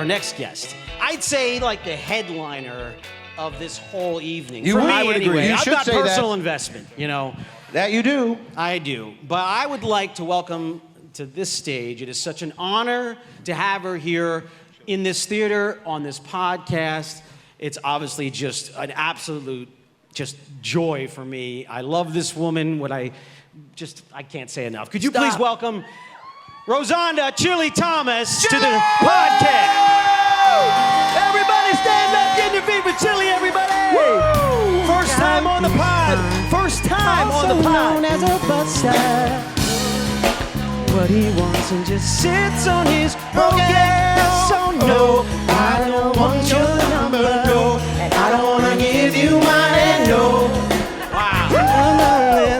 our next guest. I'd say like the headliner of this whole evening. You For would. me, I would agree. anyway. You I've should got say that. personal investment, you know. That you do. I do. But I would like to welcome to this stage. It is such an honor to have her here in this theater, on this podcast. It's obviously just an absolute just joy for me. I love this woman. I can't say enough. Could you please welcome Rozonda Chilli Thomas to the podcast? Everybody stand up, get your feet for Chilli, everybody! Woo! First time on the pod! First time on the pod! known as a buster. What he wants and just sits on his broken. So no, I don't want your number, no. And I don't wanna give you mine, and no. Wow.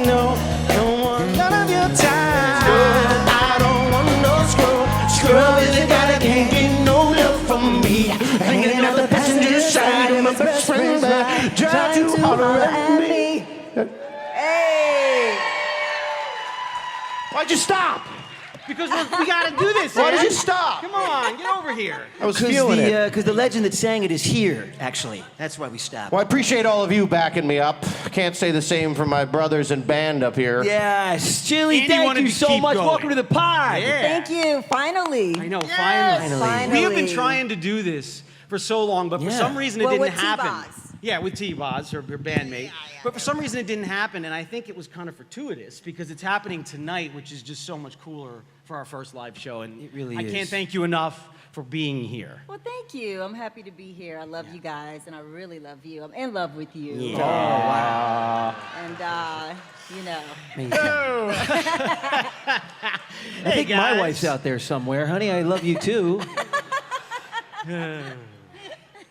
No, don't want none of your time. I don't want no scrub is the guy that can't get no love from me. Hanging out the passenger side of my best friend's back, trying to holler at me. Hey! Why'd you stop? Because we got to do this. Why did Ed. you stop? Come on, get over here. I was feeling it. Because the legend that sang it is here, actually. That's why we stopped. Well, I appreciate all of you backing me up. Can't say the same for my brothers in band up here. Yes, Chilli, Andy thank wanted you to so keep much. going. Welcome to the pod. Yeah. Thank you. Finally. I know, Yes, finally. We have been trying to do this for so long, but for Yeah. some reason it Well, didn't with happen. T-Boz. Yeah, with T-Boz, her bandmate. But for some reason it didn't happen, and I think it was kind of fortuitous because it's happening tonight, which is just so much cooler for our first live show. And It really I is. can't thank you enough for being here. Well, thank you. I'm happy to be here. I love you guys, and I really love you. I'm in love with you. Yeah. Oh, wow. And, you know. I think my guys. wife's out there somewhere. Honey, I love you too.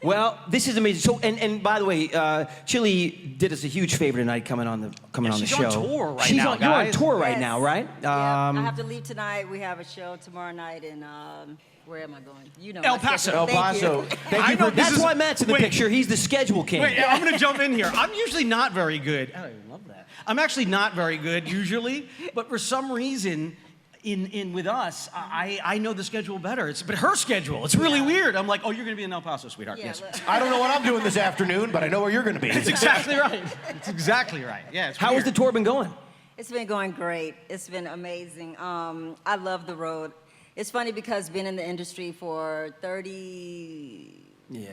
Well, this is amazing. So, and by the way, Chilli did us a huge favor tonight coming on the she's show. on tour right She's now, on, You're on guys. tour right Yes. now, right? Yeah, I have to leave tonight. We have a show tomorrow night in, where am I going? You know. El my Paso. schedule. El Thank Paso. you. Thank I you know for this That's is- why Matt's in the wait. picture. He's the schedule king. Wait, I'm going to jump in here. I'm usually not very good. I love that. I'm actually not very good usually, but for some reason, with us, I know the schedule better. But her schedule, it's really weird. I'm like, oh, you're going to be in El Paso, sweetheart. Yeah, Yes. look. I don't know what I'm doing this afternoon, but I know where you're going to be. It's exactly right. It's exactly right. Yeah. It's How has weird. the tour been going? It's been going great. It's been amazing. I love the road. It's funny because being in the industry for 30... Yeah.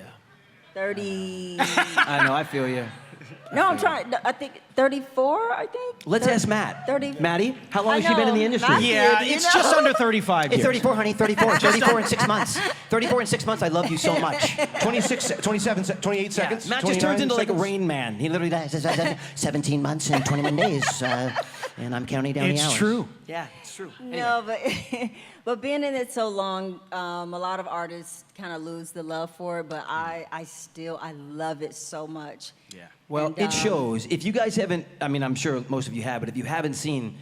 30... I know, I feel you. No, I'm trying. I think 34, I think. Let's ask Matt. 30. Mattie, how long I has she been in the know, industry? Matthew. Yeah, You it's know? just under 35 It's years. 34, honey, 34. 34 in 6 months. 34 in 6 months, I love you so much. 26, 27, 28 seconds. Matt just turns 29 into like a seconds. Rain Man. He literally does 17 months and 21 days, and I'm counting down the It's hours. true. Yeah, it's true. No, but but being in it so long, a lot of artists kind of lose the love for it. But I love it so much. Yeah. Well, And, it shows. If you guys haven't, I mean, I'm sure most of you have, but if you haven't seen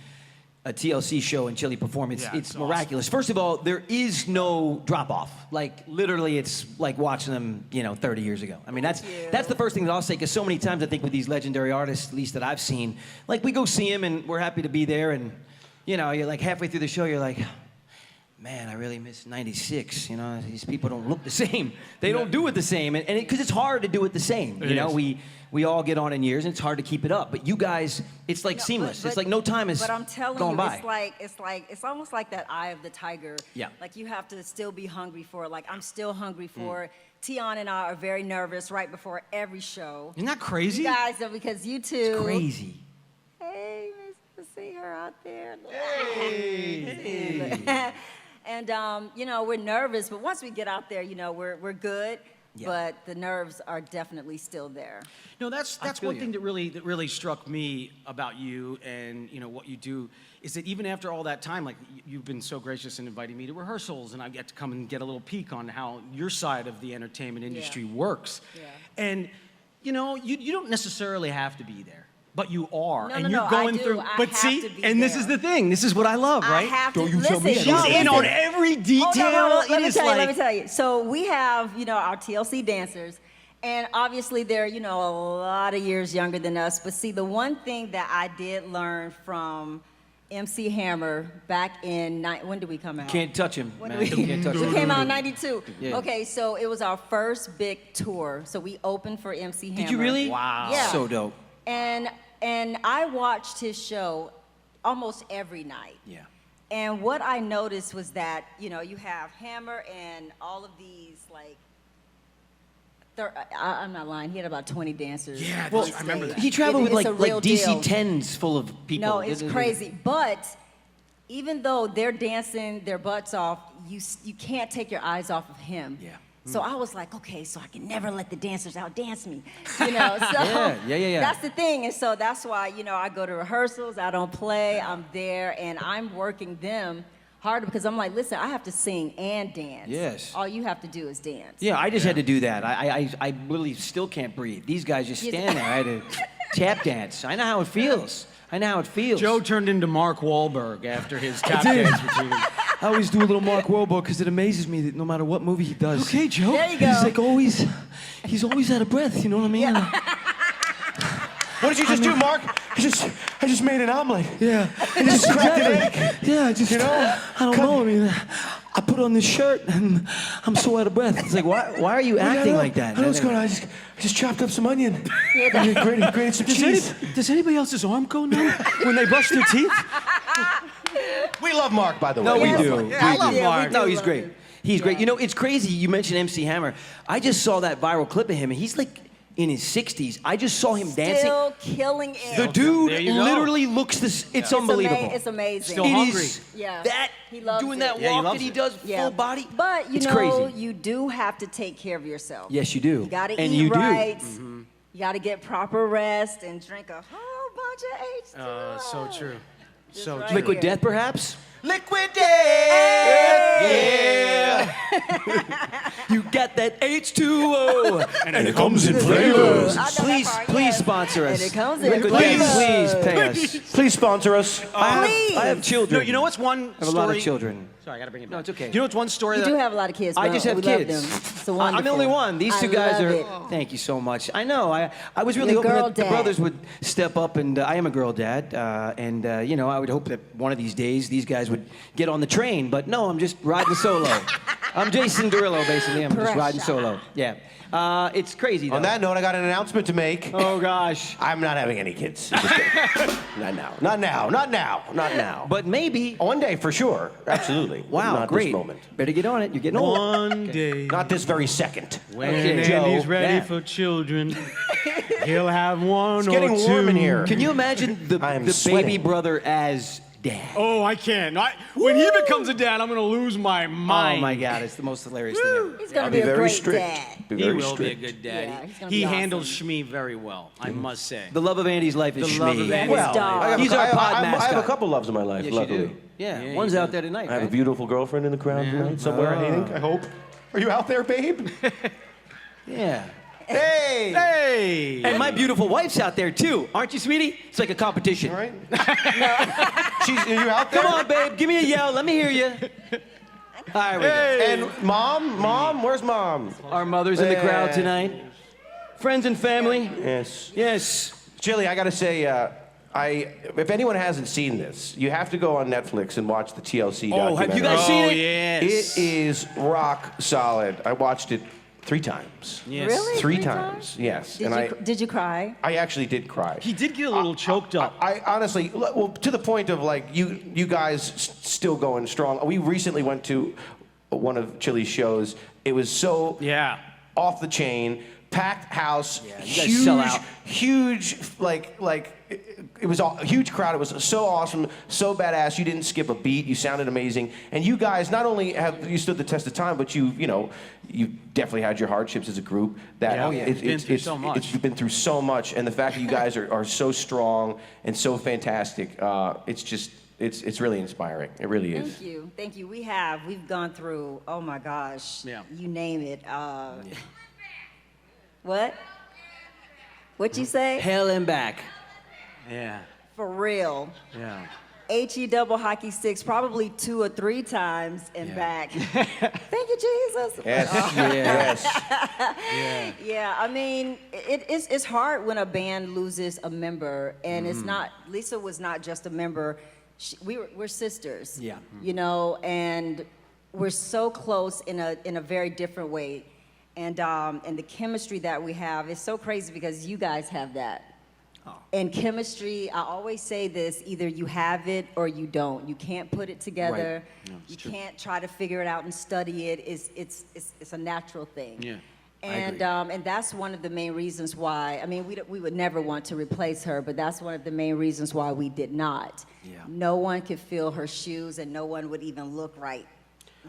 a TLC show and Chilli perform, it's it's miraculous. First of all, there is no drop off. Like literally, it's like watching them, 30 years ago. I mean, that's the first thing that I'll say. Because so many times I think with these legendary artists, at least that I've seen, like we go see them and we're happy to be there, and you're like halfway through the show, you're like, man, I really miss '96. These people don't look the same. They don't do it the same, and because it's hard to do it the same. It is. We all get on in years, and it's hard to keep it up. But you guys, it's like seamless. But- it's like no time is But I'm telling going you, by. it's almost like that eye of the tiger. Yeah. Like you have to still be hungry for it. Like I'm still hungry for it. Tion and I are very nervous right before every show. Isn't that crazy? You guys, because you two. It's crazy. Hey, Miss, to see her out there. Hey. And we're nervous, but once we get out there, we're good. Yeah. But the nerves are definitely still there. No, that's feel one you. thing that really struck me about you and what you do is that even after all that time, like you've been so gracious in inviting me to rehearsals, and I get to come and get a little peek on how your side of the entertainment industry works. Yeah. And you don't necessarily have to be there. But you are, No, and no, you're no, going I do. through. I But have see, to be and this there. is the thing. This is what I love, I right? have to Don't you tell me listen. I She's don't. in on listen. every detail. Oh, no, It is let me tell you. So we have, our TLC dancers, and obviously they're, a lot of years younger than us. But see, the one thing that I did learn from MC Hammer back in, when did we come out? Can't touch him. When man. did we, Can't touch we him. came out in 92. Yeah. Okay, so it was our first big tour. So we opened for MC Hammer. Did you really? Wow. Yeah. So dope. And I watched his show almost every night. Yeah. And what I noticed was that, you have Hammer and all of these, like, I'm not lying, he had about 20 dancers. Yeah, on I remember stage. that. He traveled with It's a real deal. DC-10s full of people. No, it's crazy. But even though they're dancing their butts off, you can't take your eyes off of him. Yeah. So I was like, okay, so I can never let the dancers outdance me, So Yeah. that's the thing, and so that's why I go to rehearsals, I don't play, I'm there, and I'm working them harder because I'm like, listen, I have to sing and dance. Yes. All you have to do is dance. Yeah, I just had to do that. I really still can't breathe. These guys just stand there. I had to tap dance. I know how it feels. Joe turned into Mark Wahlberg after his tap dance routine. I always do a little Mark Wahlberg because it amazes me that no matter what movie he does. Okay, Joe. There you go. He's like he's always out of breath, you know what I mean? What did you just do, Mark? I just made an omelet. Yeah. And just cracked an egg. Yeah, I don't know. I mean, I put on this shirt and I'm so out of breath. It's like, why are you acting like that? I know what's going on. I just chopped up some onion. Yeah, And grated some cheese. Does anybody else's arm go numb when they brush their teeth? We love Mark, by the way. No, we Yes. do. Yeah, I love Mark. No, We do he's love great. him. He's great. It's crazy. You mentioned MC Hammer. I just saw that viral clip of him, and he's like in his 60s. I just saw him dancing. Still killing it. The dude There you go. literally looks this. It's unbelievable. It's amazing. Still It hungry. is Yeah. that He loves doing it. that Yeah, he walk loves that he it. does full body. But it's you crazy. you do have to take care of yourself. Yes, you do. You gotta and eat you right. do. You gotta get proper rest and drink a whole bunch of H2O. So true. Just So right true. Liquid here. Death, perhaps. Liquid death. Yeah. You got that H2O. And it comes in flavors. I know that Please, part, please yes. sponsor us. And it comes in Liquid flavors. Death, please pay us. Please sponsor us. Please. I have children. No, you know what's one I have story? a lot of children. Sorry, I gotta bring it back. No, it's okay. You know what's one story You that do have a lot of kids. I but just have we kids. Love them. It's I'm the wonderful. only one. These two I guys love are. it. Thank you so much. I know. I was really You're hoping girl that the dad. brothers would step up, and I am a girl dad, and I would hope that one of these days these guys would get on the train. But no, I'm just riding solo. I'm Jason Derulo, basically. I'm just riding solo. Yeah. It's crazy. Though. On that note, I got an announcement to make. Oh gosh. I'm not having any kids. Just kidding. Not now. Not now. Not now. Not now. But maybe. One day for sure. Absolutely. Wow. Not great. this moment. Better get on it. You're getting old. one day Not this very second. when Okay, Joe, Andy's ready yeah. for children, he'll have one It's or getting two. warm in here. Can you imagine the I am baby sweating. brother as dad? Oh, I can't. When he becomes a dad, I'm gonna lose my mind. Oh my God! It's the most hilarious thing ever. He's gonna I'll be a very great strict. dad. Be He very will strict. be a good dad. Yeah, he's gonna he be handles awesome. Shmi very well, I must say. The love of Andy's life is The love Shmi. of Yeah, Andy's his life. dog. I have He's a- our pod I have mascot. a couple loves in my life, Yes, luckily. you do. Yeah, Yeah, one's you out do. there tonight, I have a right? beautiful girlfriend in the crowd tonight, somewhere, I think, I hope. Are you out there, babe? Yeah. Hey! Hey! And my beautiful wife's out there too, aren't you, sweetie? It's like a competition. All right. Are you out there? Come on, babe, give me a yell. Let me hear you. All right, we go. And mom, where's mom? Our mother's in the crowd tonight. Friends and family. Yes. Yes. Chili, I gotta say, if anyone hasn't seen this, you have to go on Netflix and watch the TLC Oh, documentary. have you guys seen Oh, it? yes. It is rock solid. I watched it 3 times. Yes. Really? 3 times, yes. Did you cry? I actually did cry. He did get a little choked up. I honestly, well, to the point of like you guys still going strong. We recently went to one of Chili's shows. It was so Yeah. off the chain, packed house, you guys sell out. huge, it was a huge crowd. It was so awesome, so badass. You didn't skip a beat. You sounded amazing. And you guys not only have you stood the test of time, but you definitely had your hardships as a group. That Yeah, oh, yeah. Been through so much. You've been through so much, and the fact that you guys are so strong and so fantastic, it's really inspiring. It really is. Thank you. We've gone through. Oh my gosh. Yeah. You name it. What? What you say? Hell and back. Yeah. For real. Yeah. HE double hockey sticks probably 2 or 3 times and back. Thank you, Jesus. Yes. Yes. Yeah, I mean, it's hard when a band loses a member, and it's not. Lisa was not just a member. we're sisters. Yeah. You know, and we're so close in a very different way. And the chemistry that we have is so crazy because you guys have that. And chemistry, I always say this, either you have it or you don't. You can't put it together. Right. No, you true. can't try to figure it out and study it. It's a natural thing. Yeah. And that's one of the main reasons why, I mean, we would never want to replace her, but that's one of the main reasons why we did not. Yeah. No one could fill her shoes and no one would even look right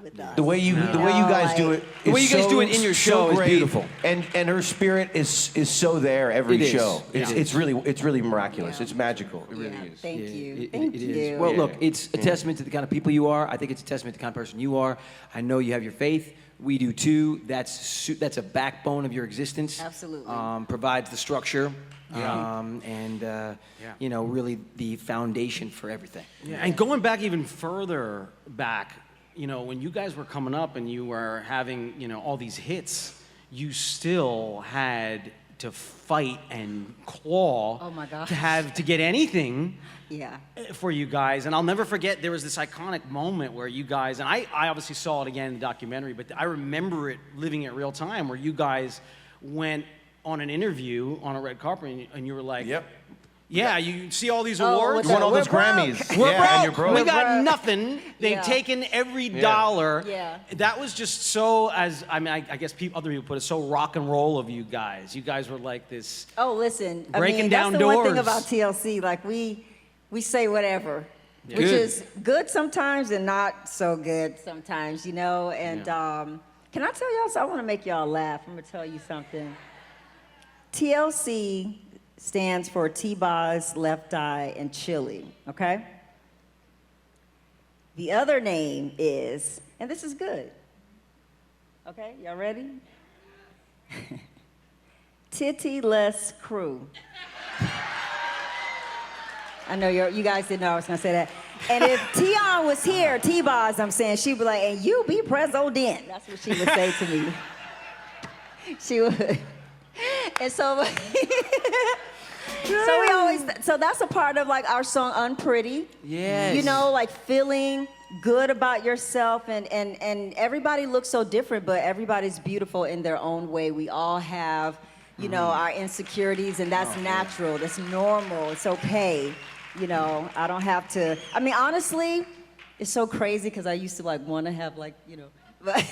with us. The way you guys do it, The way you guys so- do it in your so show is great. beautiful. And her spirit is so there every It is. show. Yeah. It's really miraculous. Yeah. It's magical. It really Yeah, is. Thank you. It- Thank it you. is. Well, Yeah. look, it's a testament to the kind of people you are. I think it's a testament to the kind of person you are. I know you have your faith. We do too. That's a backbone of your existence. Absolutely. Provides the structure. Yeah. You know, really the foundation for everything. Yeah, and going back even further back, you know, when you guys were coming up and you were having, you know, all these hits, you still had to fight and claw Oh my gosh. to get anything Yeah. for you guys. And I'll never forget, there was this iconic moment where you guys, and I obviously saw it again in the documentary, but I remember it living it real time, where you guys went on an interview on a red carpet and you were like, Yep. yeah, you see all these Oh, awards? with You won all We're those broke. Grammys. We're yeah, and you're broke. broke. We got broke. nothing. They've Yeah. taken every dollar. Yeah. That was just so, I guess other people put it, so rock and roll of you guys. You guys were like this. Oh, listen. Breaking I mean, down that's the one thing doors. about TLC. Like we say whatever, which Good. is good sometimes and not so good sometimes, you know. And can I tell y'all? So I want to make y'all laugh. I'm gonna tell you something. TLC stands for T-Boz, Left Eye, and Chili. Okay. The other name is, and this is good. Okay, y'all ready? Titty-less crew. I know you guys didn't know I was gonna say that. And if Tion was here, T-Boz, I'm saying, she'd be like, and you be president. That's what she would say to me. She would. And so, so that's a part of like our song Unpretty. Yes. You know, like feeling good about yourself and everybody looks so different, but everybody's beautiful in their own way. We all have, you know, our insecurities, and that's natural, that's normal, it's okay. You know, I don't have to, I mean, honestly, it's so crazy because I used to like want to have like, you know, but,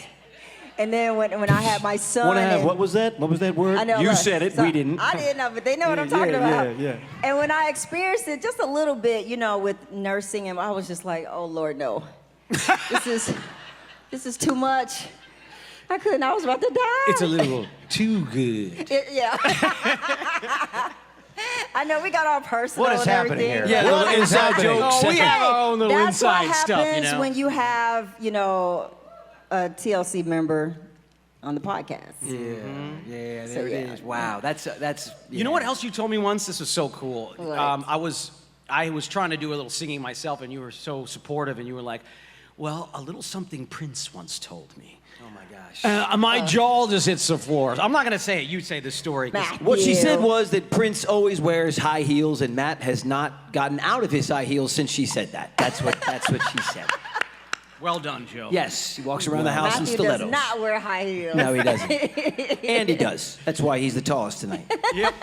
and then when I had my son. Want to have, and- what was that? What was that word? I know, You look, said it, so we didn't. I didn't know, but they know what I'm Yeah, talking yeah, about. yeah. And when I experienced it just a little bit, you know, with nursing, and I was just like, oh Lord, no. This is too much. I couldn't, I was about to die. It's a little too good. Yeah. I know we got all personal What is and happening everything. here? Yeah, What little is inside happening? jokes. Oh, we have our own little That's inside what stuff, you happens know? when you have, you know, a TLC member on the podcast. Yeah, So, there yeah. it is. Wow, that's. You know what else you told me once? This was so cool. What? I was trying to do a little singing myself, and you were so supportive, and you were like, well, a little something Prince once told me. Oh my gosh. My jaw just hits the floor. I'm not going to say it. You say the story. 'cause- Matt. What she said You. was that Prince always wears high heels, and Matt has not gotten out of his high heels since she said that. That's what she said. Well done, Joe. Yes, he walks around the house in Matthew stilettos. does not wear high heels. No, he doesn't. And he does. That's why he's the tallest tonight. Yep.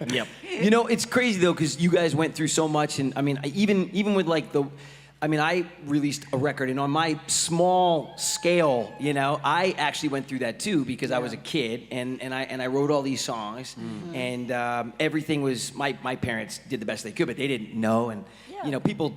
Yep. You know, it's crazy though, because you guys went through so much, and I mean, even with like I released a record, and on my small scale, you know, I actually went through that too because I was a kid, and I wrote all these songs, and everything was my parents did the best they could, but they didn't know, and you know, people.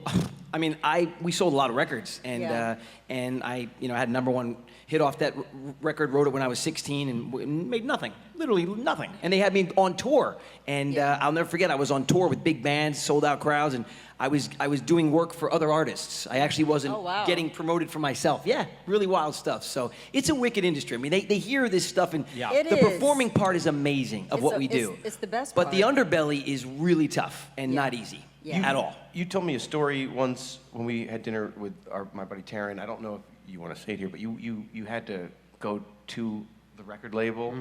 I mean, we sold a lot of records, and Yeah. and I had #1 hit off that record, wrote it when I was 16, and made nothing, literally nothing. And they had me on tour, and I'll never forget, I was on tour with big bands, sold out crowds, and I was doing work for other artists. I actually wasn't Oh, wow. getting promoted for myself. Yeah, really wild stuff. So it's a wicked industry. I mean, they hear this stuff, and Yeah. It the is. performing part is amazing of what we do. It's the best But the part. underbelly is really tough and not easy Yeah. at all. You told me a story once when we had dinner with my buddy Taryn. I don't know if you want to say it here, but you had to go to the record label.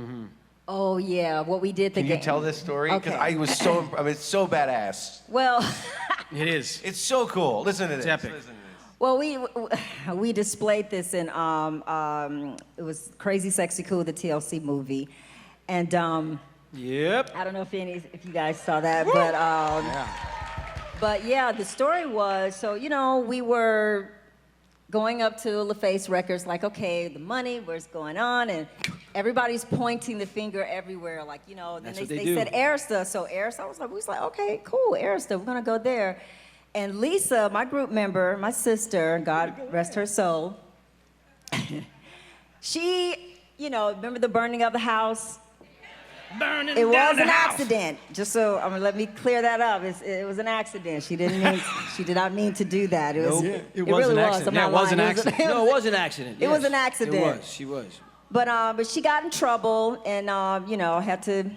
Oh yeah, what we did. Can you tell this story? Because Okay. I was so, I mean, it's so badass. Well, It is. It's so cool. Listen to this. epic. Listen to this. Well, we displayed this in it was Crazy Sexy Cool, the TLC movie, and Yep. I don't know if you guys saw that, but but yeah, the story was, so we were going up to LaFace Records, like, okay, the money, where's going on, and everybody's pointing the finger everywhere, like, then That's they, what they they do. said Arista, so Arista, we was like, okay, cool, Arista, we're gonna go there. And Lisa, my group member, my sister, God rest her soul, she, remember the burning of the house? Burning It down was the an house. accident. Just so let me clear that up. It was an accident. She did not mean to do that. It was. Nope. It was really an was. accident. I'm Yeah, not it was lying. an accident. No, it was an accident. It was yes. an accident. It was. She was. But she got in trouble and had to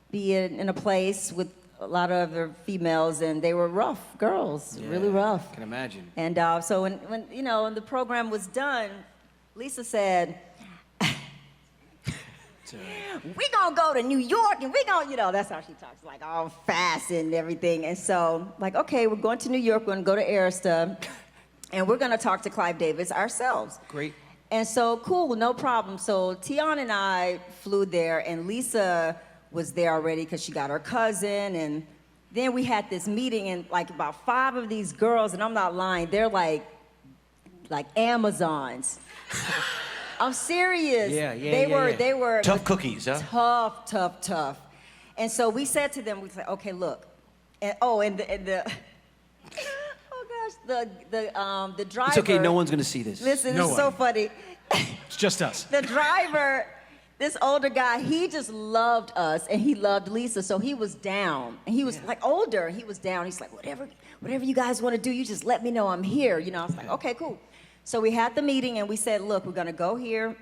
be in a place with a lot of other females, and they were rough girls, really rough. Can imagine. And so when the program was done, Lisa said, we gonna go to New York and we gonna, that's how she talks, like all fast and everything. And so, like, okay, we're going to New York, we're gonna go to Arista, and we're gonna talk to Clive Davis ourselves. Great. And so, cool, no problem. So Tion and I flew there, and Lisa was there already because she got her cousin, and then we had this meeting, and like about 5 of these girls, and I'm not lying, they're like Amazons. I'm serious. They were Tough cookies, huh? tough. And so we said to them, we said, okay, look, and the oh gosh, the driver. It's okay. No one's gonna see this. Listen, No this is so one. funny. It's just us. The driver, this older guy, he just loved us and he loved Lisa, so he was down. And he was like older, he was down. He's like, whatever you guys want to do, you just let me know, I'm here. I was like, okay, cool. So we had the meeting and we said, look, we're gonna go here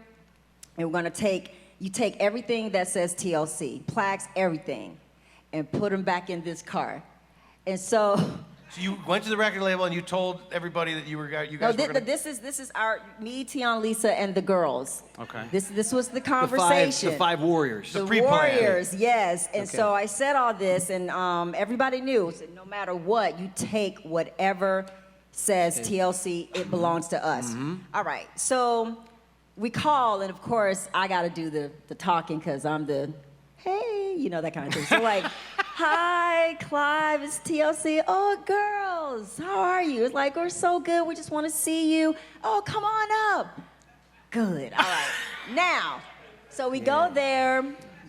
and we're gonna take everything that says TLC, plaques, everything, and put them back in this car. And so. So you went to the record label and you told everybody that you guys No, were gonna... this is our me, Tion, Lisa, and the girls. Okay. This was the conversation. The five warriors. The pre-plan. warriors, yes. And Okay. so I said all this, and everybody knew. So no matter what, you take whatever says TLC, it belongs to us. All right. So we call, and of course I got to do the talking because I'm the hey, that kind of thing. So like. Hi, Clive, it's TLC. Oh, girls, how are you? It's like, we're so good, we just want to see you. Oh, come on up. Good, all right. Now, so we go there.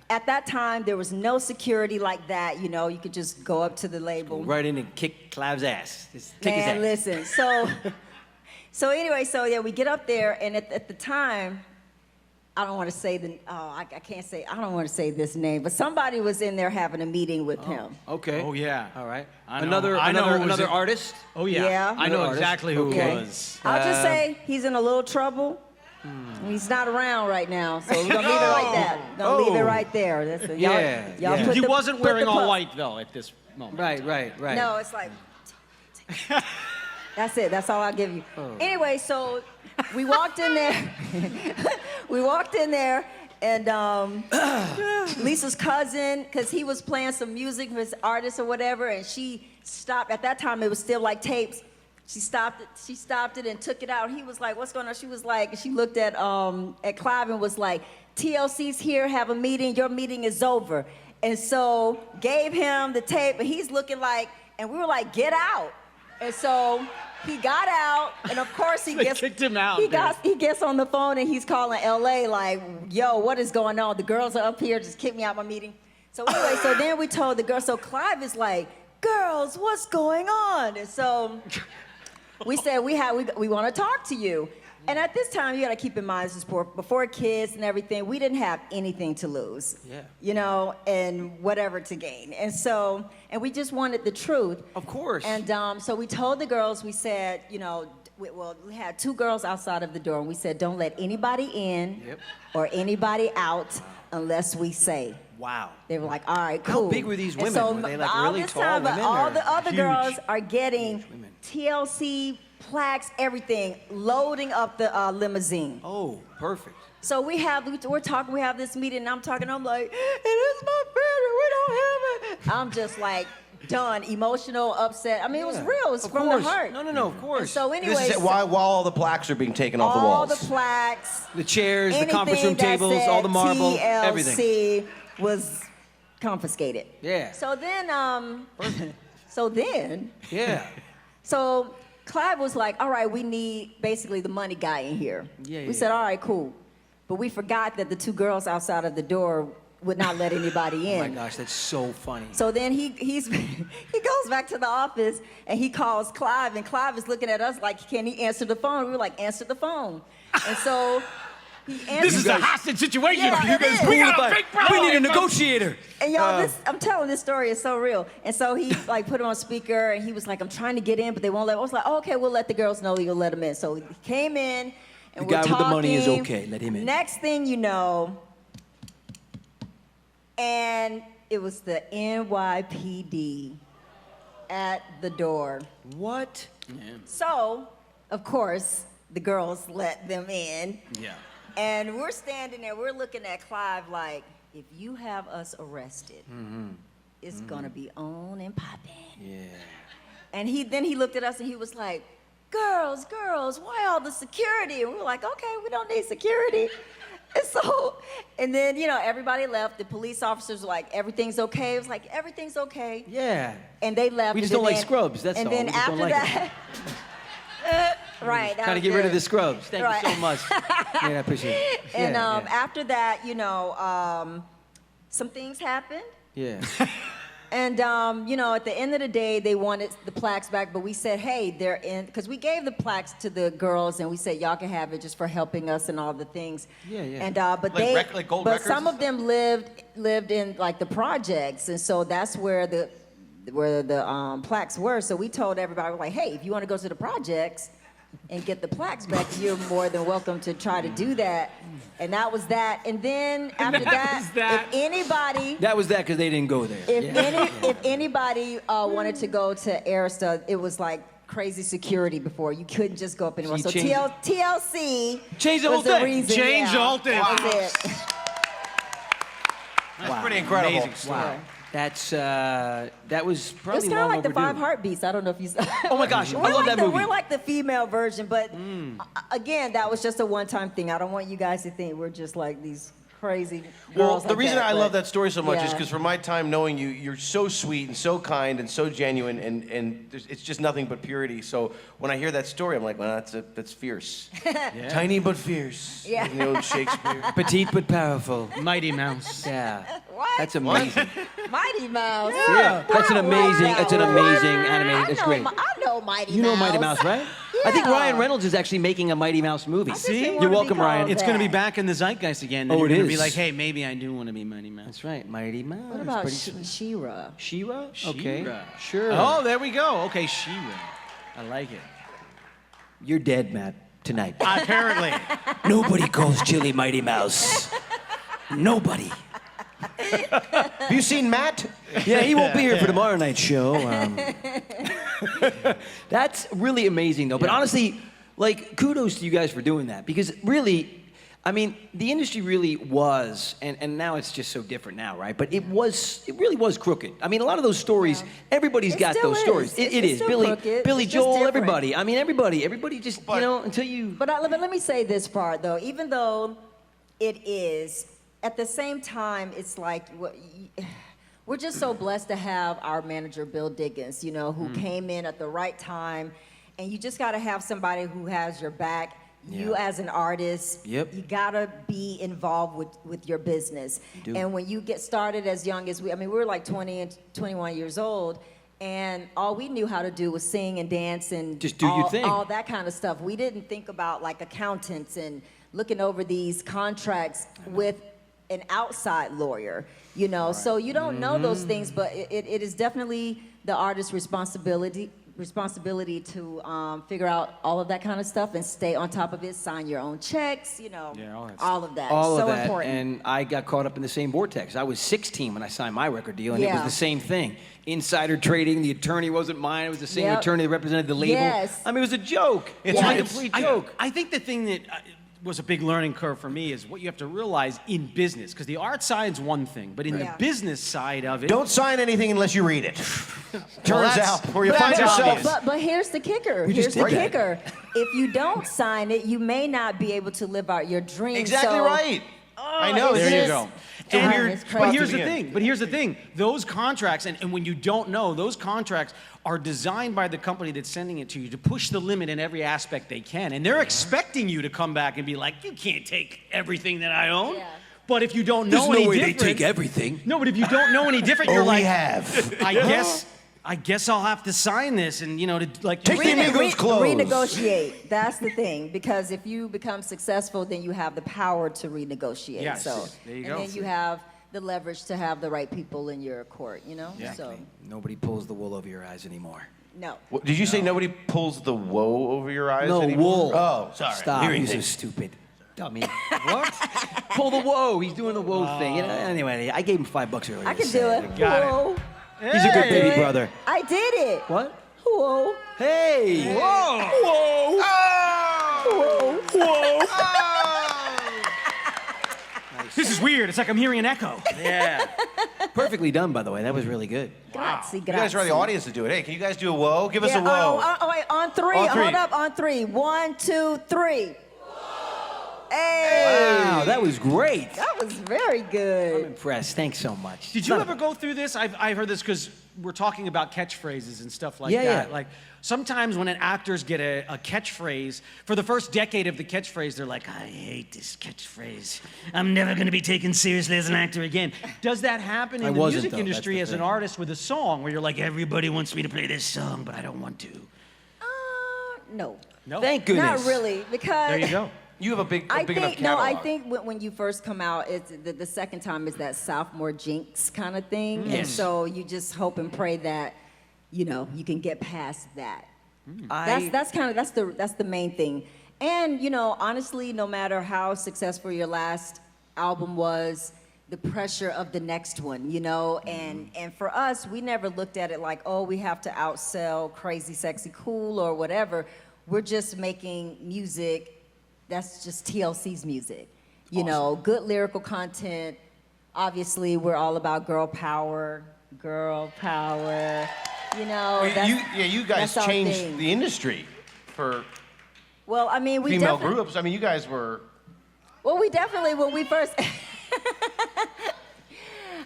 At that time, there was no security like that, you could just go up to the label. Right in and kick Clive's ass. Just kick his Man, ass. listen, so anyway, yeah, we get up there, and at the time, I don't want to say I don't want to say this name, but somebody was in there having a meeting with him. Okay. Oh, yeah. All right. I know who was Another it. artist. Oh, yeah. Yeah. I know Another exactly who artist. it Okay. was. I'll just say he's in a little trouble. He's not around right now, so we're gonna leave it like that. Gonna leave it right there. That's it. Yeah, Y'all yeah. put He the- wasn't put wearing the all pup- white, though, at this moment. Right. No, it's like. That's it. That's all I'll give you. Anyway, so we walked in there. And Lisa's cousin, because he was playing some music for his artist or whatever, and she stopped. At that time, it was still like tapes. She stopped it and took it out. He was like, what's going on? She was like, she looked at Clive and was like, TLC's here, have a meeting, your meeting is over. And so gave him the tape, and he's looking like, and we were like, get out. And so he got out, and of course he They gets kicked him out, He gets on the phone and he's calling LA like, yo, what is going on? The girls are up here, just kicked me out my meeting. So anyway, so then we told the girls, so Clive is like, girls, what's going on? And so we said, we want to talk to you. And at this time, you got to keep in mind, this is before kids and everything, we didn't have anything to lose, and whatever to gain. And so, and we just wanted the truth. Of course. And so we told the girls, we said, we had 2 girls outside of the door, and we said, don't let anybody in or anybody out unless we say. Wow. They were like, all right, How cool. big were these And women? so Were they, like, all really this tall time, but women, all or the other huge? girls are getting women. TLC plaques, everything, loading up the limousine. Oh, perfect. So we're talking, we have this meeting, and I'm talking, I'm like, it is my favorite, we don't have it. I'm just like done, emotional, upset. I mean, it was real. It was Of from course. the heart. No, of course. So This anyway, is while all the plaques are being taken off the all walls. the plaques, The chairs, the anything conference room that tables, said all the marble, TLC everything. was confiscated. Yeah. So then, Yeah. so Clive was like, all right, we need basically the money guy in here. We said, all right, cool. But we forgot that the two girls outside of the door would not let anybody in. Oh my gosh, that's so funny. So then he goes back to the office and he calls Clive, and Clive is looking at us like, can he answer the phone? We were like, answer the phone. And so he answered. This is a hostage situation. Yeah, it is. We got a big problem. We need a negotiator. And y'all, I'm telling this story is so real. And so he like put him on speaker, and he was like, I'm trying to get in, but they won't let. I was like, oh, okay, we'll let the girls know you'll let them in. So he came in, and The guy we're with the money is talking. okay. Let him in. Next thing you know, and it was the NYPD at the door. What? So, of course, the girls let them in. Yeah. And we're standing there, we're looking at Clive like, if you have us arrested, it's gonna be on and popping. Yeah. And then he looked at us and he was like, girls, why all the security? And we were like, okay, we don't need security. And so, and then, you know, everybody left. The police officers were like, everything's okay. It was like, everything's okay. Yeah. And they left. We just and don't like then- scrubs, that's and all. then We just after don't like that, right. that Trying to was get rid of good. the scrubs. Thank Right. you so much. Yeah, I appreciate it. And yeah, after that, you know, some things happened. yeah. And, you know, at the end of the day, they wanted the plaques back, but we said, hey, they're in, because we gave the plaques to the girls, and we said, y'all can have it just for helping us and all the things. Yeah, yeah. And, but like gold but records some and of them lived in, like, the projects, and so that's where the plaques were. So we told everybody, we're like, hey, if you want to go to the projects and get the plaques back, you're more than welcome to try to do that. And that was that. And then after that, if anybody... That was that because they didn't go there. If anybody wanted to go to Arista, it was like crazy security before. You couldn't just go up anymore. So So you changed TLC Changed the was whole the thing. reason. Changed the whole thing. That was it. That's pretty incredible. Amazing story. Wow. That's that was It probably was kind long of like the overdue. 5 Heartbeats. I don't know if you saw. Oh my gosh, I We're love like that movie. We're like the female version, but again, that was just a one-time thing. I don't want you guys to think we're just like these crazy Well, girls. the like reason that, I but love that story so much is yeah. because from my time knowing you, you're so sweet and so kind and so genuine, and it's just nothing but purity. So when I hear that story, I'm like, well, that's fierce. Tiny but fierce. Yeah. You know, Shakespeare. Petite but powerful. Mighty Mouse. Yeah. What? That's amazing. Mighty Mouse. Yeah. That's an amazing. That's an amazing animated. It's great. I know Mighty Mouse. You know Mighty Mouse, right? I think Yeah. Ryan Reynolds is actually making a Mighty Mouse movie. See? didn't You're wanna be welcome, Ryan. called It's going to be that. back in the zeitgeist again. Oh, You're it gonna be is. like, hey, maybe I do want to be Mighty Mouse. That's right, Mighty Mouse. What about Pretty- She-Ra? She-Ra? Okay. She-Ra. Sure. Oh, there we go. Okay, She-Ra. I like it. You're dead, Matt, tonight. Apparently. Nobody calls Chili Mighty Mouse. Nobody. Have you seen Matt? Yeah, he won't be here for tomorrow night's show. That's really amazing, though. But honestly, like, kudos to you guys for doing that. Because really, I mean, the industry really was, and now it's just so different now, right? But it really was crooked. I mean, a lot of those stories, everybody's It got still those is. stories. It's It is. still Billy crooked. Billy It's just Joel, different. everybody. I mean, everybody just, you know, until you... But let me say this part, though. Even though it is, at the same time, it's like... We're just so blessed to have our manager, Bill Diggins, you know, who came in at the right time. And you just got to have somebody who has your back. You Yeah. as an artist, Yep. you got to be involved with your business. do. And when you get started as young as we were like 20 and 21 years old. And all we knew how to do was sing and dance and Just do your thing. all that kind of stuff. We didn't think about like accountants and looking over these contracts with an outside lawyer, you know. So you don't know those things, but it is definitely the artist's responsibility to figure out all of that kind of stuff and stay on top of it, sign your own checks, you know, Yeah, all that all of that. All so of that, important. and I got caught up in the same vortex. I was 16 when I signed my record deal, and it was Yeah. the same thing. Insider trading, the attorney wasn't mine, it was the same Yep. attorney that represented the label. Yes. I mean, it was a joke. It's a like- complete joke. I think the thing that was a big learning curve for me is what you have to realize in business, because the art side's one thing, but in the business side of it, Don't sign anything unless you read it. Turns that's- out, where you that's find yourself. obvious. But here's the kicker. Here's the kicker. If you don't sign it, you may not be able to live out your dreams. Exactly so, right. I know. it's there you just- go. God, And it's but crazy. here's the thing. Those contracts, and when you don't know, those contracts are designed by the company that's sending it to you to push the limit in every aspect they can. And they're expecting you to come back and be like, you can't take everything that I own. Yeah. But if you don't know any different, everything. no, but if you don't know any different, you're we like, have. I guess I'll have to sign this, and to like Take the amigos clothes. Renegotiate. That's the thing. Because if you become successful, then you have the power to renegotiate. Yes. So, There you and go. then you have the leverage to have the right people in your court. So Nobody pulls the wool over your eyes anymore. no. What, did you say nobody pulls the woe over your eyes No, anymore? wool. Oh, sorry. Stop. Hearing You're so things. stupid. Dummy. What? Pull the whoa. He's doing the whoa thing. Anyway, I gave him $5 earlier. I can to do say it. Got it. Whoa. He's a good Do baby it. brother. I did it. What? Whoa. Hey. Whoa! Whoa. This is weird. It's like I'm hearing an echo. Yeah. Perfectly done, by the way. That was really good. Grazie, You guys are the audience to do it. Hey, can you guys do a whoa? Give us a Yeah, whoa. wait, on three. On three. Hold up, on three. 1, 2, 3. Hey. Wow, that was great. That was very I'm good. impressed. Thanks so much. Did you ever go through this? I've heard this because we're talking about catchphrases and stuff like Yeah, that. yeah. Like sometimes when actors get a catchphrase, for the first decade of the catchphrase, they're like, I hate this catchphrase. I'm never going to be taken seriously as an actor again. Does that happen I in the wasn't, music though. That's industry the as an thing. artist with a song where you're like, everybody wants me to play this song, but I don't want to? No. No? Thank goodness. Not really, because There you go. You have a big enough I catalog. think when you first come out, it's the second time is that sophomore jinx kind of thing, and Yes. so you just hope and pray that you can get past that. That's the main thing. And honestly, no matter how successful your last album was, the pressure of the next one, and for us, we never looked at it like, oh, we have to outsell Crazy Sexy Cool or whatever. We're just making music. That's just TLC's music. Good lyrical content. Obviously, we're all about girl power. Girl power. You guys that's our changed thing. the industry for Well, I mean, we female definitely. groups. I mean, you guys were. Well, we definitely, when we first.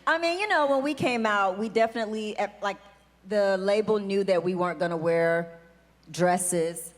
I mean, when we came out, we definitely, like, the label knew that we weren't going to wear dresses.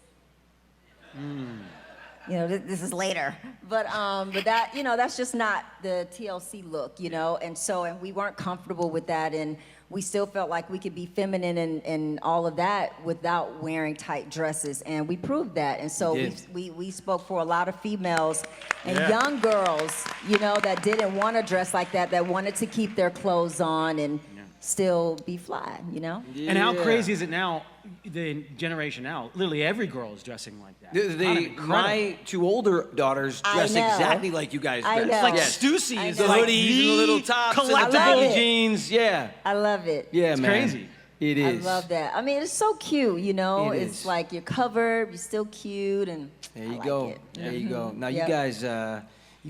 This is later. But that, that's just not the TLC look, and we weren't comfortable with that, and we still felt like we could be feminine and all of that without wearing tight dresses, and we proved that. And so we spoke for a lot of females and young girls, that didn't want to dress like that wanted to keep their clothes on and still be fly, And how crazy is it now, the generation now? Literally every girl is dressing like that. It's kind of incredible. My two older daughters I dress know. exactly like you guys I dress. know. Like Yes. Stussy I is know. The like hoodies and the little tops and the love baggy it. jeans. Yeah. I love it. Yeah, It's man. crazy. It I is. love that. I mean, it's so cute, It It's is. like you're covered, you're still cute, and There I you like go. it. There you go. Now Yep. you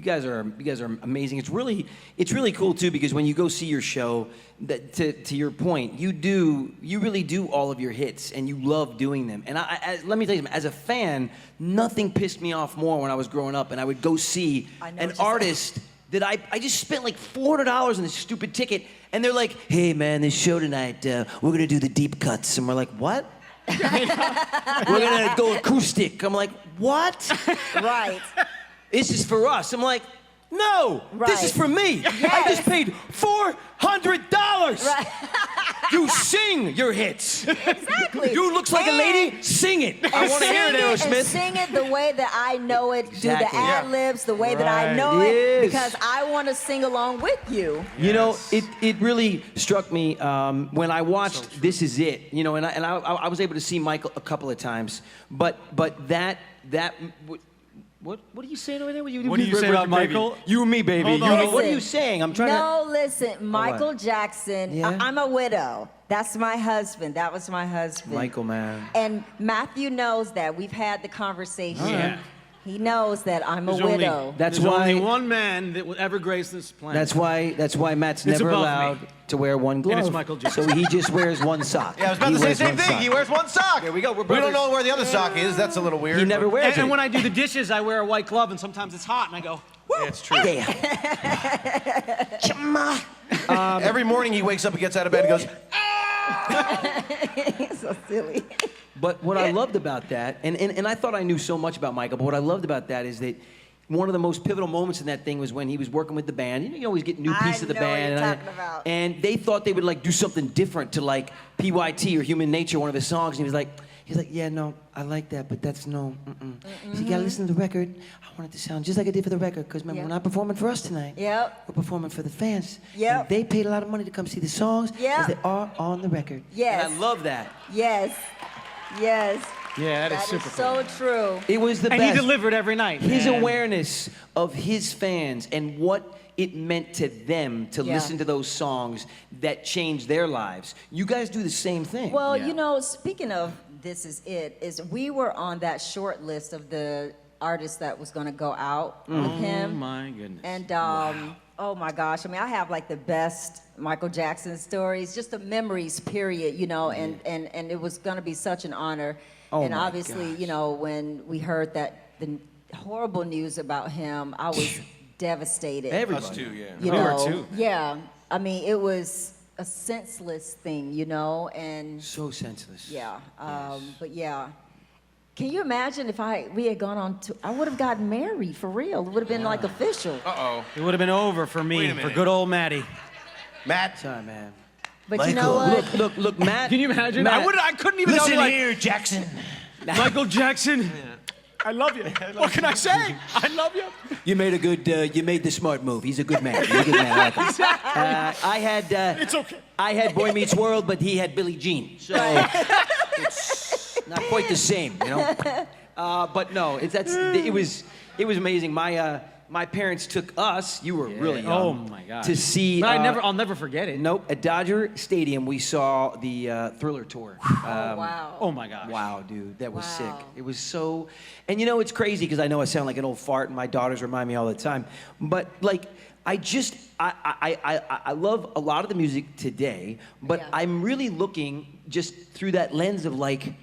guys are amazing. It's really cool too, because when you go see your show, that to your point, you really do all of your hits and you love doing them. And let me tell you something, as a fan, nothing pissed me off more when I was growing up and I would go see I know an what you're artist that I just spent like $400 on this stupid ticket, and they're like, hey man, this show tonight, we're gonna do the deep cuts. And we're like, what? We're gonna go acoustic. I'm like, what? Right. This is for us. I'm like, no, this is Right. for me. I just paid $400. Right. You sing your hits. Exactly. You looks like a lady, sing it. I want to hear it, And Aerosmith. sing it the way that I know it. Exactly. Do the ad libs the way that I Right. know it, Yes. because I want to sing along with you. You know, it really struck me when I watched This Is It. And I was able to see Michael a couple of times, but that. What are you saying over there? What do you say about Michael? You and me, baby. Hold on. What are you saying? I'm trying to. No, listen, Michael Jackson. Yeah? I'm a widow. That's my husband. That was my husband. Michael, man. And Matthew knows that. We've had the conversation. Yeah. He knows that I'm There's a widow. That's There's why. only one man that will ever grace this planet. That's why Matt's It's never above allowed me. to wear one glove. it's Michael Jackson. So he just wears one sock. Yeah, I was about He to say the wears same one thing. sock. He wears one sock. There we go. We're We don't brothers. know where the other sock is. That's a little weird. He never wears it. And when I do the dishes, I wear a white glove, and sometimes it's hot, and I go, woo. Yeah, it's true. Yeah. Every morning he wakes up and gets out of bed and goes, He's so silly. But what I loved about that, and I thought I knew so much about Michael, but what I loved about that is that one of the most pivotal moments in that thing was when he was working with the band. You know, you always get new pieces of the know what band. you're and talking about. and they thought they would like do something different to like PYT or Human Nature, one of his songs. And he's like, yeah, no, I like that, but that's no, He said, you gotta listen to the record. I want it to sound just like I did for the record, because remember, Yep. we're not performing for us tonight. Yep. We're performing for the fans. Yep. And they paid a lot of money to come see the songs, Yep. as they are on the record. Yes. And I love that. Yes. Yes. Yeah, That is super so true. It was the And best. he delivered every night. His man. awareness of his fans and what it meant to them to Yeah. listen to those songs that changed their lives. You guys do the same thing. Well, Yeah. you know, speaking of This Is It, is we were on that short list of the artists that was going to go out with Oh him. my goodness. And oh my gosh, I mean, I have like the best Michael Jackson stories, just the memories, period, you know, and it was going to be such an honor. Oh and my obviously, gosh. you know, when we heard that the horrible news about him, I was devastated. Everybody. us too, yeah. You We were know, too. yeah. I mean, it was a senseless thing, you know, and So senseless. yeah. But yeah. Can you imagine if we had gone on to, I would have gotten married for real. It would have been like official. uh-oh. It would have been over for Wait me, a for minute. good old Maddie. Matt, Sorry, man. But you know what? Look, Matt. Can you imagine? Matt, I couldn't even tell you, like, here, Jackson. Michael Jackson, I love you. What can I say? I love you. You made a good. You made the smart move. He's a good man. He's a good man. I like him. I had. It's okay. I had Boy Meets World, but he had Billie Jean. So it's not quite the same, you know. But no, it was amazing. My parents took us. You were really young. Oh my God. To see. But I'll never forget it. Nope. At Dodger Stadium, we saw the Thriller tour. Wow. Oh my gosh. Wow, dude, that was Wow. sick. It was so, and you know, it's crazy because I know I sound like an old fart, and my daughters remind me all the time. But like, I love a lot of the music today, but Yeah. I'm really looking just through that lens of like,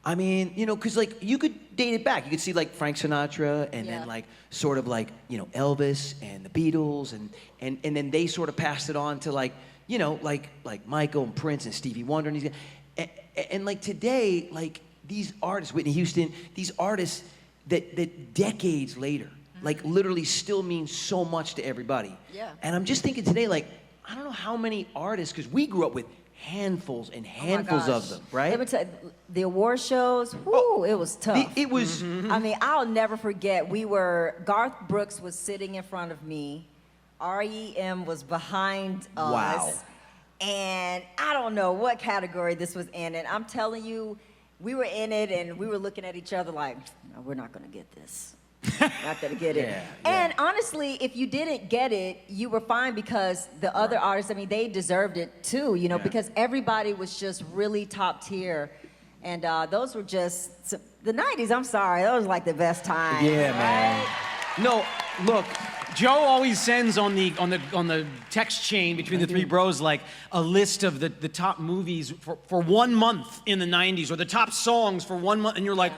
I mean, you know, because like you could date it back. You could see like Frank Sinatra, and Yeah. then like sort of like, you know, Elvis and the Beatles, and then they sort of passed it on to like, you know, like Michael and Prince and Stevie Wonder and these guys. And like today, like these artists, Whitney Houston, these artists that decades later, like literally still mean so much to everybody. Yeah. And I'm just thinking today, like, I don't know how many artists, because we grew up with handfuls and handfuls of them, right? Let me tell you, the award shows, whoo, it was tough. It was, I mean, I'll never forget, Garth Brooks was sitting in front of me, REM was behind us. Wow. And I don't know what category this was in, and I'm telling you, we were in it and we were looking at each other like, no, we're not gonna get this. Not gonna get it. Yeah, And honestly, if you didn't get it, you were fine because the other artists, I mean, they deserved it too, you know, because everybody was just really top tier. And those were just, the 90s, I'm sorry, that was like the best time. yeah, man. No, look, Joe always sends on the text chain between the three bros like a list of the top movies for 1 month in the 90s, or the top songs for 1 month, and you're like,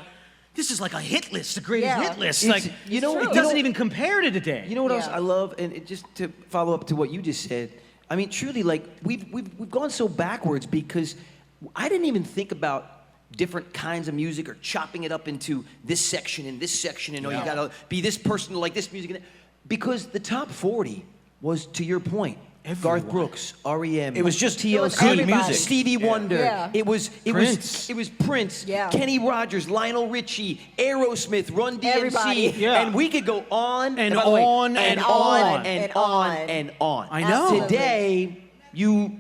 this is like a hit list, the greatest Yeah. hit list. It's- Like, you know, it you doesn't know- even compare to today. you know what else Yeah. I love? And just to follow up to what you just said, I mean, truly, like, we've gone so backwards because I didn't even think about different kinds of music or chopping it up into this section and this section, and oh, you gotta be this person to like this music. And because the top 40 was, to your point, Garth Brooks, REM. It was just TLC, everybody. music, Stevie Wonder. Yeah. It was Prince. Yeah. Kenny Rogers, Lionel Richie, Aerosmith, Run DMC, Everybody. Yeah. and we could go on And by the way, on and on. and on and on. I know. Absolutely. Today, you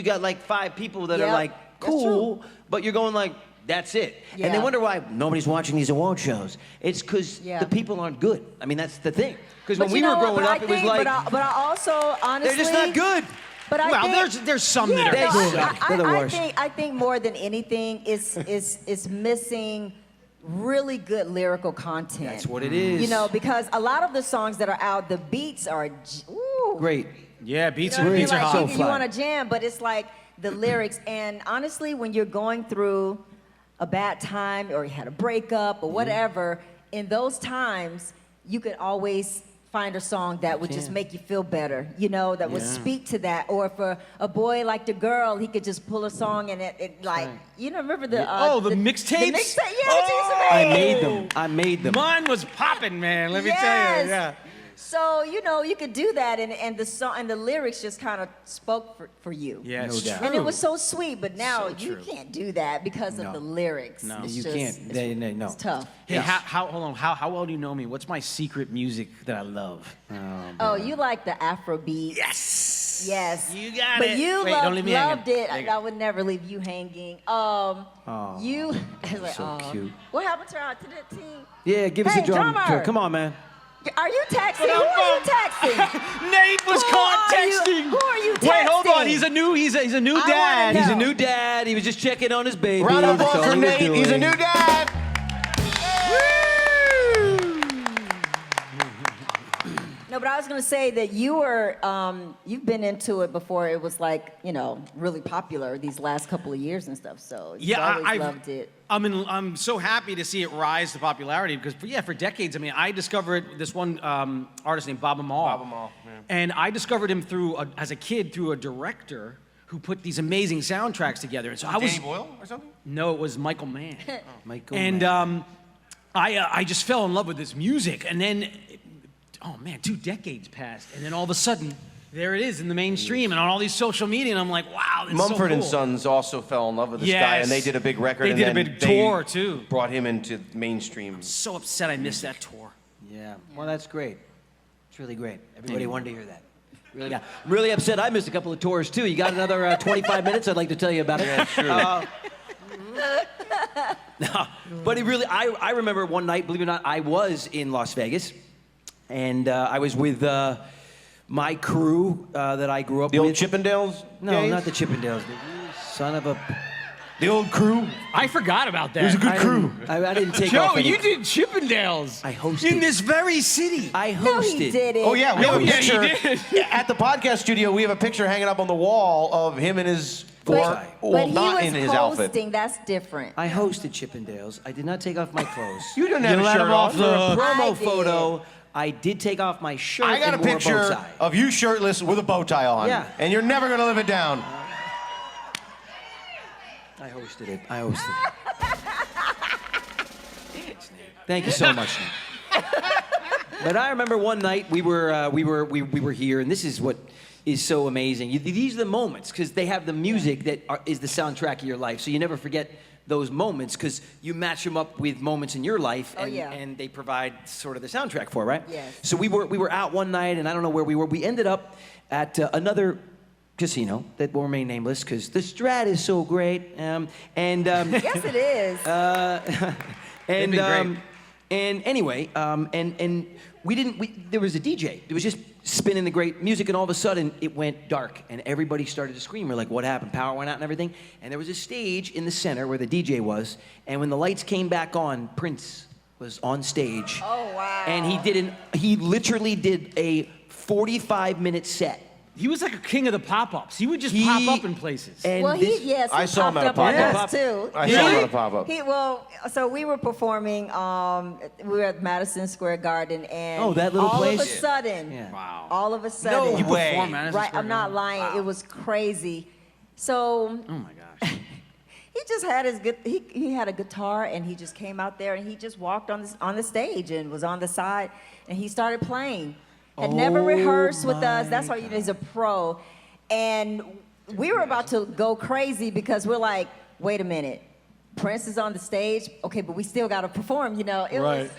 got like 5 people that are Yep. like That's cool, true. but you're going like, that's it. Yeah. And they wonder why nobody's watching these award shows. It's because Yeah. the people aren't good. I mean, that's the thing. Because But when you we know were what? growing But I up, it was think- like, but I also, honestly, they're just not good. But I Well, think, there's some that are no, They suck. They're the worst. I think more than anything is missing really good lyrical content. That's what it is. You know, because a lot of the songs that are out, the beats are ooh, Great. Yeah, beats you know are what I mean? beats are Like, hot. you want to jam, but it's like the lyrics. And honestly, when you're going through a bad time or you had a breakup or whatever, in those times, you could always find a song that would just make you feel better, you know, that would speak to that. Or for a boy liked a girl, he could just pull a song and it like, you know, remember the... the mixtapes? The mixtape, yeah, I made them. Mine was popping, man. Let me tell Yes. you. Yeah. So, you know, you could do that, and the song and the lyrics just kind of spoke for you. Yeah, No it's doubt. true. And it was so sweet, but now So you true. can't do that because of the lyrics. No. It's You just, can't. No. It's tough. Hey, hold on. How well do you know me? What's my secret music that I love? Oh, you like the Afro beat. Yes. Yes. You got but it. you Wait, don't leave me loved hanging. it. There you I go. would never leave you hanging. You like, so cute. What happened to that team? Yeah, give us Hey, a drum. drummer! Come on, man. Are you texting? Who are you texting? Nate was Who caught are you- texting. who are you Wait, hold on. texting? He's a new wanna dad. know. He's a new dad. He was just checking on his baby. Round of That's applause all for he was Nate. He's a doing. new dad. No, but I was gonna say that you were, you've been into it before it was like, you know, really popular these last couple of years and stuff. So you've always loved it. I'm so happy to see it rise to popularity because, for decades, I mean, I discovered this one artist named Bob Amal. Bob Amal, yeah. And I discovered him as a kid through a director who put these amazing soundtracks together. And so I was... Danny Boyle or something? No, it was Michael Mann. Michael And Mann. I just fell in love with this music. And then, 2 decades passed. And then all of a sudden, there it is in the mainstream and on all these social media. And I'm like, wow, that's Mumford so cool. and Sons also fell in love with this guy, Yes. and they did a big record. They and did a then big tour, too. Brought him into mainstream. So upset I missed that tour. Yeah. Well, that's great. It's really great. Everybody wanted to hear that. Really got. I'm really upset. I missed a couple of tours too. You got another 25 minutes? I'd like to tell you about it. Yeah, sure. No, but it really. I remember one night. Believe it or not, I was in Las Vegas, and I was with my crew that I grew up The with. old Chippendales? No, days? not the Chippendales. Son of a. The old crew? I forgot about that. It was a good I crew. didn't- I didn't take Joe, off any. you did Chippendales. I hosted. In this very city. I hosted. No, he didn't. Oh, yeah, we have a yeah, picture. he did. At the podcast studio, we have a picture hanging up on the wall of him in his... But he not was in his hosting. outfit. That's different. I hosted Chippendales. I did not take off my clothes. You didn't have a let shirt him off on. the- For a promo I did. photo, I did take off my shirt I got a and wore picture bow tie. of you shirtless with a bow tie on. Yeah. And you're never going to live it down. I hosted it. Thank you so much. Nick. But I remember one night we were here, and this is what is so amazing. These are the moments because they have the music that is the soundtrack of your life. So you never forget those moments because you match them up with moments in your life, Oh, and, yeah. and they provide sort of the soundtrack for it, right? Yes. So we were out one night, and I don't know where we were. We ended up at another casino that will remain nameless because the STRAT is so great. Yes, it is. And been great. And anyway, and there was a DJ. It was just spinning the great music, and all of a sudden it went dark, and everybody started to scream. We're like, "What happened? Power went out and everything." And there was a stage in the center where the DJ was, and when the lights came back on, Prince was on stage. Oh, wow. And he literally did a 45-minute set. He was like a king of the pop-ups. He would just He- pop up in places. And Well, this- he I saw him popped at a up on pop-up. us too. I saw him at a pop-up. So we were performing. We were at Madison Square Garden, and Oh, that little all place? of a sudden, Yeah. Wow. all of a sudden, You way. perform, man. right? I'm not lying. It was crazy. So Oh my gosh. he just had his good. He had a guitar, and he just came out there, and he just walked on the stage and was on the side, and he started playing. Had never Oh, rehearsed with us. my That's why he's a pro. And we were about to go crazy because we're like, wait a minute, Prince is on the stage. Okay, but we still got to perform. You know, it was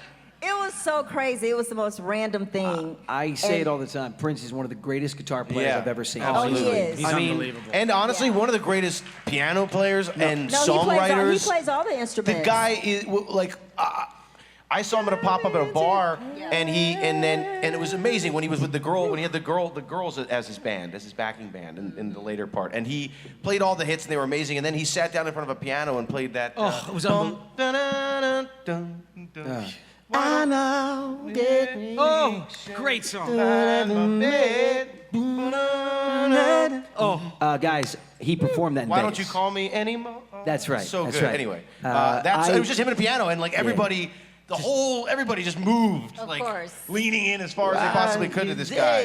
so crazy. It was the most random thing. I say And- it all the time. Prince is one of the greatest guitar players Yeah. I've ever seen. Oh, he is. He's I mean, unbelievable. and honestly, Yeah. one of the greatest piano players and No, songwriters. he plays all the The instruments. guy is like, I saw him at a pop-up at a bar, and it was amazing when he was with the girl, when he had the girls as his band, as his backing band in the later part, and he played all the hits and they were amazing, and then he sat down in front of a piano and played that. Oh, it was unbelievable. I know. Oh, great song. Oh, guys, he performed that in Why Vegas. don't you call me anymore? That's right. So that's good. Right. Anyway, it was just him and a piano, and like everybody, everybody just moved, Of like course. leaning in as far as they possibly could to this guy.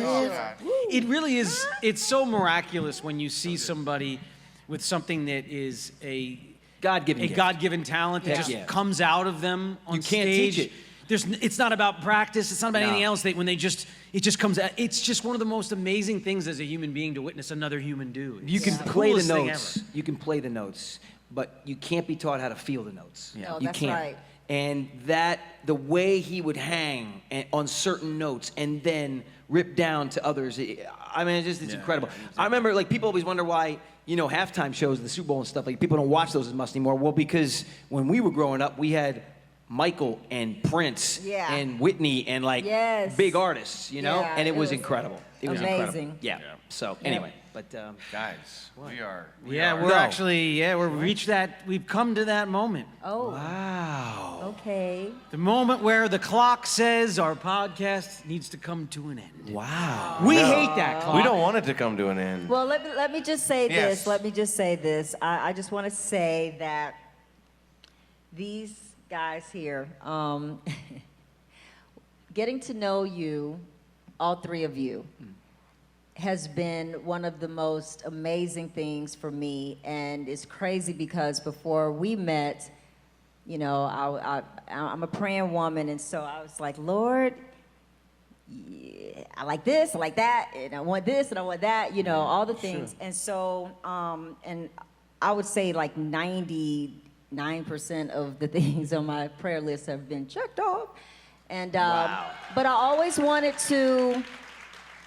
Oh, God. It really is. It's so miraculous when you see somebody with something that is a God-given gift. God-given talent that Heck just yeah. comes out of them on You can't stage. teach it. It's not about practice. It's not about No. anything else. It just comes out. It's just one of the most amazing things as a human being to witness another human do. You It's can the play the coolest thing notes. ever. You can play the notes, but you can't be taught how to feel the notes. No, You that's can't. right. And the way he would hang on certain notes and then rip down to others, it's incredible. I remember, like, people always wonder why, halftime shows in the Super Bowl and stuff, like, people don't watch those as much anymore. Well, because when we were growing up, we had Michael and Prince and Whitney and, like, big artists, Yeah, and it was was incredible. It was amazing. incredible. Yeah. So, anyway, but... Guys, we are. We've come to that moment. Oh, Wow. okay. The moment where the clock says our podcast needs to come to an end. Wow. We hate that clock. We don't want it to come to an end. Well, let me just say Yes. this. Let me just say this. I just want to say that these guys here, getting to know you, all three of you, has been one of the most amazing things for me. And it's crazy because before we met, I'm a praying woman. And so I was like, Lord, I like this, I like that, and I want this, and I want that, all the things. Sure. And so, and I would say like 99% of the things on my prayer list have been checked off. And, but I always wanted to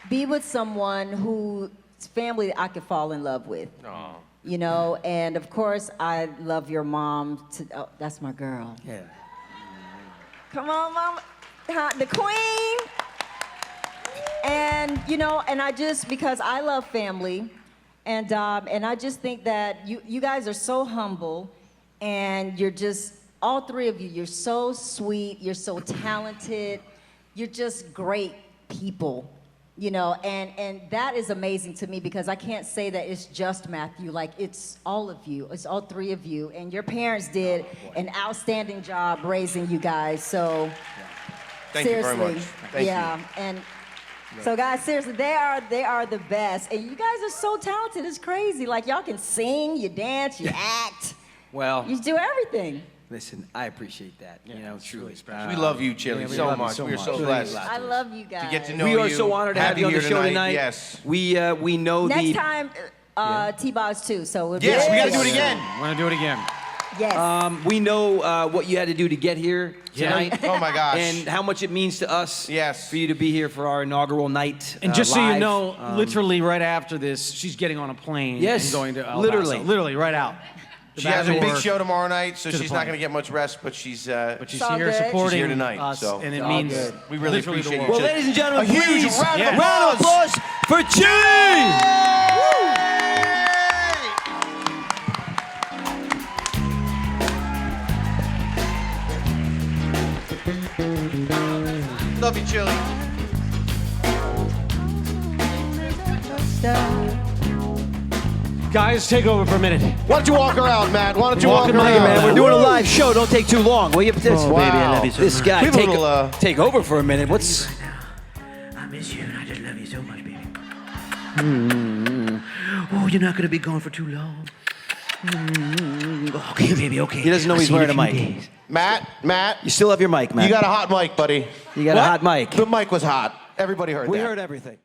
be with someone whose family I could fall in love with. Oh. And of course, I love your mom. That's my girl. Yeah. Come on, mama. The queen. And, and I just, because I love family, and I just think that you guys are so humble, and you're just, all three of you, you're so sweet, you're so talented, you're just great people, and that is amazing to me because I can't say that it's just Matthew, like it's all of you, it's all three of you, and your parents did an outstanding job raising you guys, so Thank seriously, you very much. Thank you. And so guys, seriously, they are the best, and you guys are so talented, it's crazy, like y'all can sing, you dance, you act, Well, you do everything. listen, I appreciate that. Truly. We love you, Chili, we so love you much. so We are much. so Really blessed glad. I love you guys. to get to know We you. are so honored to have you on the here show tonight. Yes. We know Next the... time, T-Boz too, so we'll Yes, we got to do it I again. want to do it again. Yes. We know what you had to do to get here tonight. Oh my gosh. And how much it means to us Yes. for you to be here for our inaugural night. And just so you live. know, literally right after this, she's getting on a plane Yes, and going to El literally. Paso. Literally right out. She has a Back to big work. show tomorrow night, so To the she's not point. going to get much rest, but she's But she's It's all here good. supporting She's here tonight, us, so and it it's all means good. We really literally the appreciate world. you. Well, ladies and gentlemen, A huge please, round of round of applause for Chili! Love you, Chili. Guys, take over for a minute. Why don't you walk around, Matt? Why don't you walk Walking around? my man. We're doing a live show. Don't take too long. Will you? Oh, wow. Baby, I love you so This guy, We have a little, take over for a minute. What's... I miss you and I just love you so much, baby. Oh, you're not gonna be gone for too long. Okay, baby, okay. He doesn't know I'll he's see you in wearing a few mic. days. Matt, You still have your mic, man. you got a hot mic, buddy. You got a hot mic. The mic was hot. Everybody heard We that. heard everything.